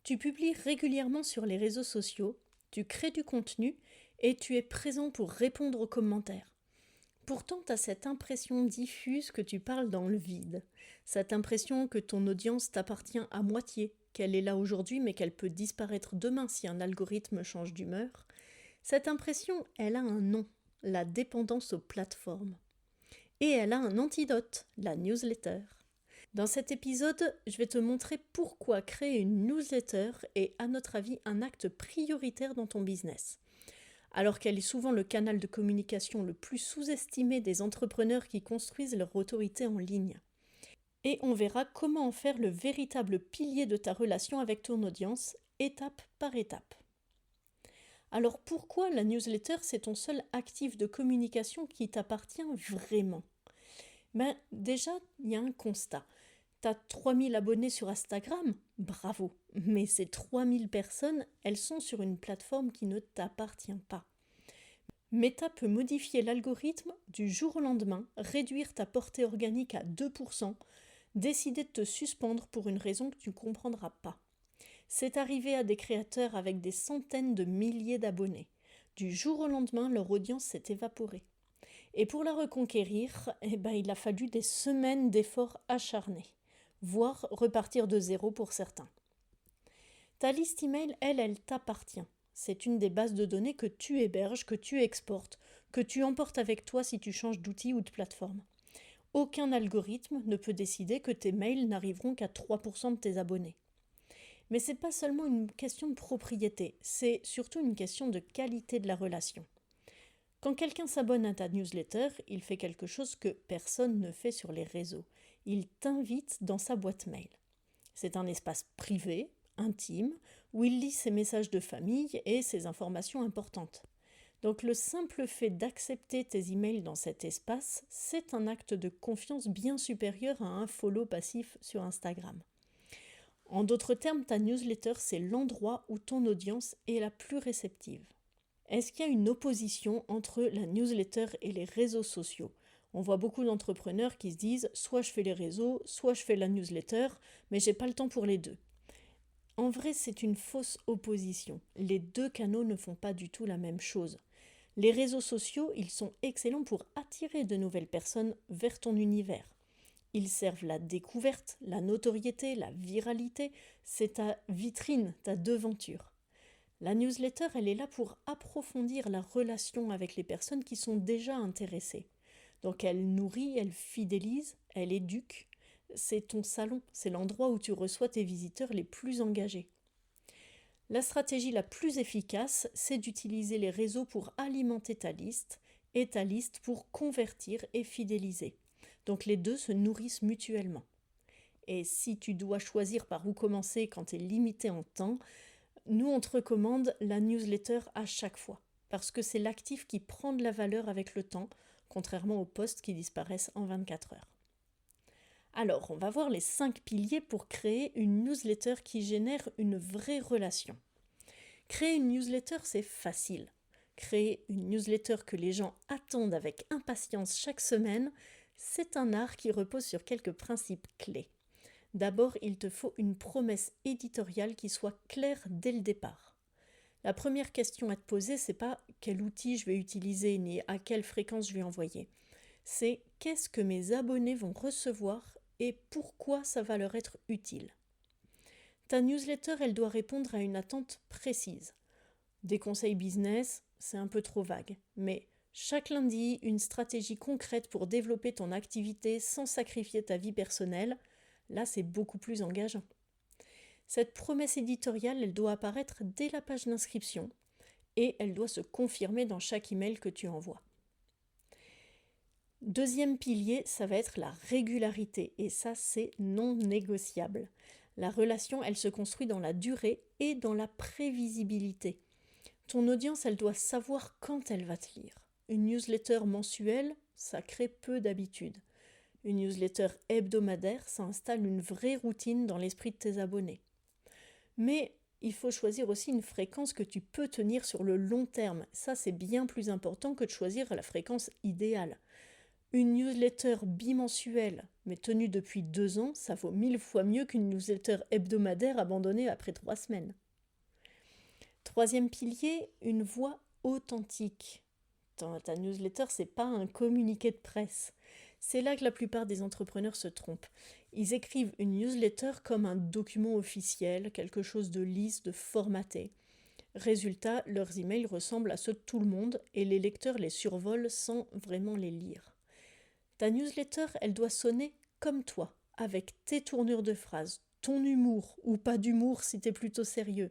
Tu publies régulièrement sur les réseaux sociaux, tu crées du contenu et tu es présent pour répondre aux commentaires. Pourtant, tu as cette impression diffuse que tu parles dans le vide. Cette impression que ton audience t'appartient à moitié, qu'elle est là aujourd'hui mais qu'elle peut disparaître demain si un algorithme change d'humeur. Cette impression, elle a un nom, la dépendance aux plateformes. Et elle a un antidote, la newsletter. Dans cet épisode, je vais te montrer pourquoi créer une newsletter est, à notre avis, un acte prioritaire dans ton business. Alors qu'elle est souvent le canal de communication le plus sous-estimé des entrepreneurs qui construisent leur autorité en ligne. Et on verra comment en faire le véritable pilier de ta relation avec ton audience, étape par étape. Alors pourquoi la newsletter, c'est ton seul actif de communication qui t'appartient vraiment ? Déjà, il y a un constat. Tu as 3000 abonnés sur Instagram, bravo, mais ces 3000 personnes, elles sont sur une plateforme qui ne t'appartient pas. Meta peut modifier l'algorithme du jour au lendemain, réduire ta portée organique à 2%, décider de te suspendre pour une raison que tu ne comprendras pas. C'est arrivé à des créateurs avec des centaines de milliers d'abonnés. Du jour au lendemain, leur audience s'est évaporée. Et pour la reconquérir, il a fallu des semaines d'efforts acharnés, voire repartir de zéro pour certains. Ta liste email, elle t'appartient. C'est une des bases de données que tu héberges, que tu exportes, que tu emportes avec toi si tu changes d'outil ou de plateforme. Aucun algorithme ne peut décider que tes mails n'arriveront qu'à 3% de tes abonnés. Mais ce n'est pas seulement une question de propriété, c'est surtout une question de qualité de la relation. Quand quelqu'un s'abonne à ta newsletter, il fait quelque chose que personne ne fait sur les réseaux. Il t'invite dans sa boîte mail. C'est un espace privé, intime, où il lit ses messages de famille et ses informations importantes. Donc le simple fait d'accepter tes emails dans cet espace, c'est un acte de confiance bien supérieur à un follow passif sur Instagram. En d'autres termes, ta newsletter, c'est l'endroit où ton audience est la plus réceptive. Est-ce qu'il y a une opposition entre la newsletter et les réseaux sociaux ? On voit beaucoup d'entrepreneurs qui se disent « soit je fais les réseaux, soit je fais la newsletter, mais j'ai pas le temps pour les deux ». En vrai, c'est une fausse opposition. Les deux canaux ne font pas du tout la même chose. Les réseaux sociaux, ils sont excellents pour attirer de nouvelles personnes vers ton univers. Ils servent la découverte, la notoriété, la viralité. C'est ta vitrine, ta devanture. La newsletter, elle est là pour approfondir la relation avec les personnes qui sont déjà intéressées. Donc elle nourrit, elle fidélise, elle éduque. C'est ton salon, c'est l'endroit où tu reçois tes visiteurs les plus engagés. La stratégie la plus efficace, c'est d'utiliser les réseaux pour alimenter ta liste et ta liste pour convertir et fidéliser. Donc les deux se nourrissent mutuellement. Et si tu dois choisir par où commencer quand tu es limité en temps, nous, on te recommande la newsletter à chaque fois, parce que c'est l'actif qui prend de la valeur avec le temps, contrairement aux posts qui disparaissent en 24 heures. Alors, on va voir les 5 piliers pour créer une newsletter qui génère une vraie relation. Créer une newsletter, c'est facile. Créer une newsletter que les gens attendent avec impatience chaque semaine, c'est un art qui repose sur quelques principes clés. D'abord, il te faut une promesse éditoriale qui soit claire dès le départ. La première question à te poser, c'est pas quel outil je vais utiliser ni à quelle fréquence je vais envoyer. C'est qu'est-ce que mes abonnés vont recevoir et pourquoi ça va leur être utile. Ta newsletter, elle doit répondre à une attente précise. Des conseils business, c'est un peu trop vague, mais chaque lundi, une stratégie concrète pour développer ton activité sans sacrifier ta vie personnelle, là, c'est beaucoup plus engageant. Cette promesse éditoriale, elle doit apparaître dès la page d'inscription et elle doit se confirmer dans chaque email que tu envoies. Deuxième pilier, ça va être la régularité et ça, c'est non négociable. La relation, elle se construit dans la durée et dans la prévisibilité. Ton audience, elle doit savoir quand elle va te lire. Une newsletter mensuelle, ça crée peu d'habitude. Une newsletter hebdomadaire, ça installe une vraie routine dans l'esprit de tes abonnés. Mais il faut choisir aussi une fréquence que tu peux tenir sur le long terme. Ça, c'est bien plus important que de choisir la fréquence idéale. Une newsletter bimensuelle, mais tenue depuis 2 ans, ça vaut 1000 fois mieux qu'une newsletter hebdomadaire abandonnée après 3 semaines. Troisième pilier, une voix authentique. Ta newsletter, c'est pas un communiqué de presse. C'est là que la plupart des entrepreneurs se trompent. Ils écrivent une newsletter comme un document officiel, quelque chose de lisse, de formaté. Résultat, leurs emails ressemblent à ceux de tout le monde et les lecteurs les survolent sans vraiment les lire. Ta newsletter, elle doit sonner comme toi, avec tes tournures de phrases, ton humour ou pas d'humour si t'es plutôt sérieux,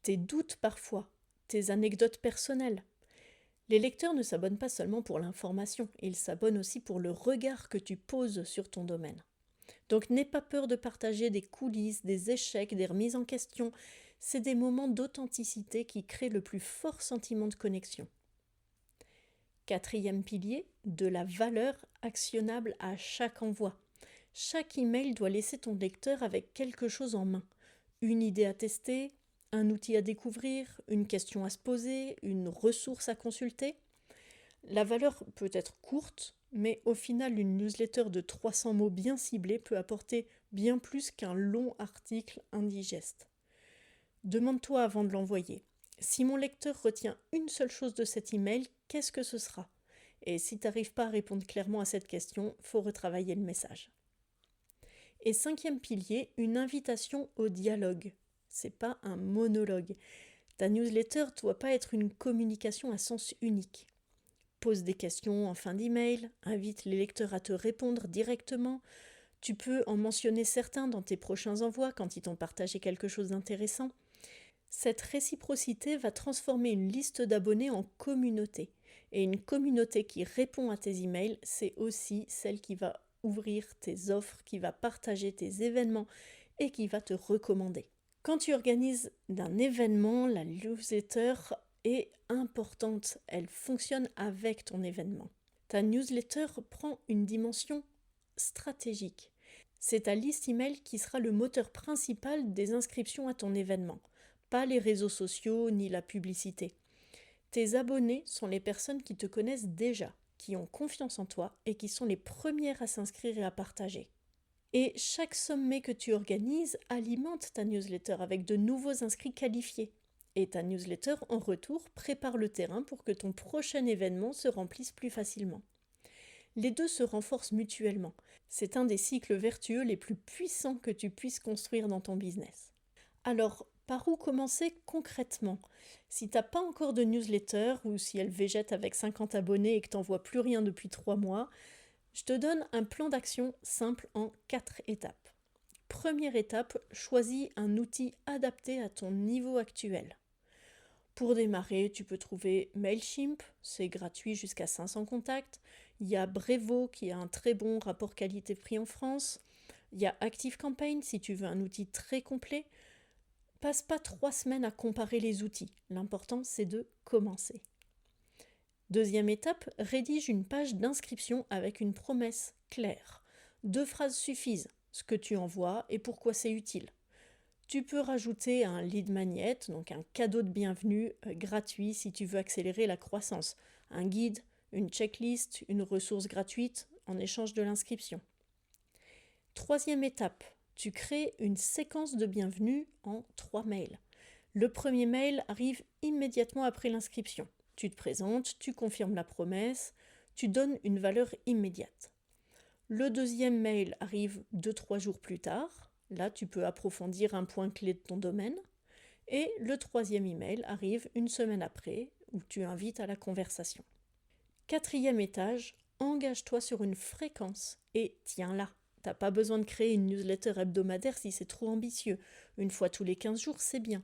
tes doutes parfois, tes anecdotes personnelles. Les lecteurs ne s'abonnent pas seulement pour l'information, ils s'abonnent aussi pour le regard que tu poses sur ton domaine. Donc n'aie pas peur de partager des coulisses, des échecs, des remises en question. C'est des moments d'authenticité qui créent le plus fort sentiment de connexion. Quatrième pilier, de la valeur actionnable à chaque envoi. Chaque email doit laisser ton lecteur avec quelque chose en main. Une idée à tester, un outil à découvrir, une question à se poser, une ressource à consulter. La valeur peut être courte, mais au final, une newsletter de 300 mots bien ciblés peut apporter bien plus qu'un long article indigeste. Demande-toi avant de l'envoyer. Si mon lecteur retient une seule chose de cet email, qu'est-ce que ce sera ? Et si tu n'arrives pas à répondre clairement à cette question, il faut retravailler le message. Et cinquième pilier, une invitation au dialogue. C'est pas un monologue. Ta newsletter ne doit pas être une communication à sens unique. Pose des questions en fin d'email, invite les lecteurs à te répondre directement. Tu peux en mentionner certains dans tes prochains envois quand ils t'ont partagé quelque chose d'intéressant. Cette réciprocité va transformer une liste d'abonnés en communauté. Et une communauté qui répond à tes emails, c'est aussi celle qui va ouvrir tes offres, qui va partager tes événements et qui va te recommander. Quand tu organises d'un événement, la newsletter est importante. Elle fonctionne avec ton événement. Ta newsletter prend une dimension stratégique. C'est ta liste email qui sera le moteur principal des inscriptions à ton événement, pas les réseaux sociaux ni la publicité. Tes abonnés sont les personnes qui te connaissent déjà, qui ont confiance en toi et qui sont les premières à s'inscrire et à partager. Et chaque sommet que tu organises alimente ta newsletter avec de nouveaux inscrits qualifiés. Et ta newsletter, en retour, prépare le terrain pour que ton prochain événement se remplisse plus facilement. Les deux se renforcent mutuellement. C'est un des cycles vertueux les plus puissants que tu puisses construire dans ton business. Alors, par où commencer concrètement ? Si tu n'as pas encore de newsletter ou si elle végète avec 50 abonnés et que tu n'en vois plus rien depuis 3 mois, je te donne un plan d'action simple en 4 étapes. Première étape, choisis un outil adapté à ton niveau actuel. Pour démarrer, tu peux trouver Mailchimp, c'est gratuit jusqu'à 500 contacts. Il y a Brevo qui a un très bon rapport qualité-prix en France. Il y a ActiveCampaign si tu veux un outil très complet. Passe pas 3 semaines à comparer les outils. L'important, c'est de commencer. Deuxième étape, rédige une page d'inscription avec une promesse claire. 2 phrases suffisent, ce que tu envoies et pourquoi c'est utile. Tu peux rajouter un lead magnet, donc un cadeau de bienvenue gratuit si tu veux accélérer la croissance. Un guide, une checklist, une ressource gratuite en échange de l'inscription. Troisième étape, tu crées une séquence de bienvenue en 3 mails. Le premier mail arrive immédiatement après l'inscription. Tu te présentes, tu confirmes la promesse, tu donnes une valeur immédiate. Le deuxième mail arrive 2-3 jours plus tard. Là, tu peux approfondir un point clé de ton domaine. Et le troisième email arrive 1 semaine après, où tu invites à la conversation. Quatrième étage, engage-toi sur une fréquence et tiens-la. T'as pas besoin de créer une newsletter hebdomadaire si c'est trop ambitieux. 1 fois tous les 15 jours, c'est bien.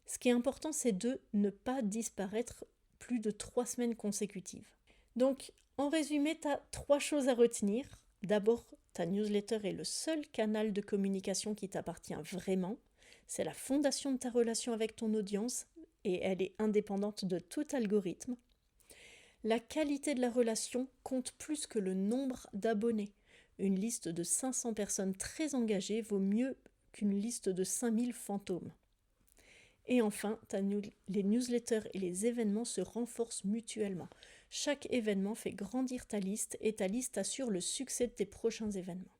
Ce qui est important, c'est de ne pas disparaître plus de 3 semaines consécutives. Donc, en résumé, tu as 3 choses à retenir. D'abord, ta newsletter est le seul canal de communication qui t'appartient vraiment. C'est la fondation de ta relation avec ton audience et elle est indépendante de tout algorithme. La qualité de la relation compte plus que le nombre d'abonnés. Une liste de 500 personnes très engagées vaut mieux qu'une liste de 5000 fantômes. Et enfin, les newsletters et les événements se renforcent mutuellement. Chaque événement fait grandir ta liste et ta liste assure le succès de tes prochains événements.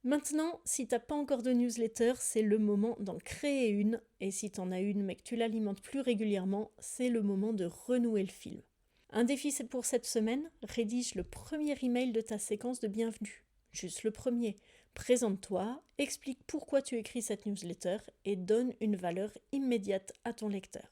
Maintenant, si tu n'as pas encore de newsletter, c'est le moment d'en créer une. Et si tu en as une mais que tu l'alimentes plus régulièrement, c'est le moment de renouer le fil. Un défi c'est pour cette semaine, rédige le premier email de ta séquence de bienvenue. Juste le premier. Présente-toi, explique pourquoi tu écris cette newsletter et donne une valeur immédiate à ton lecteur.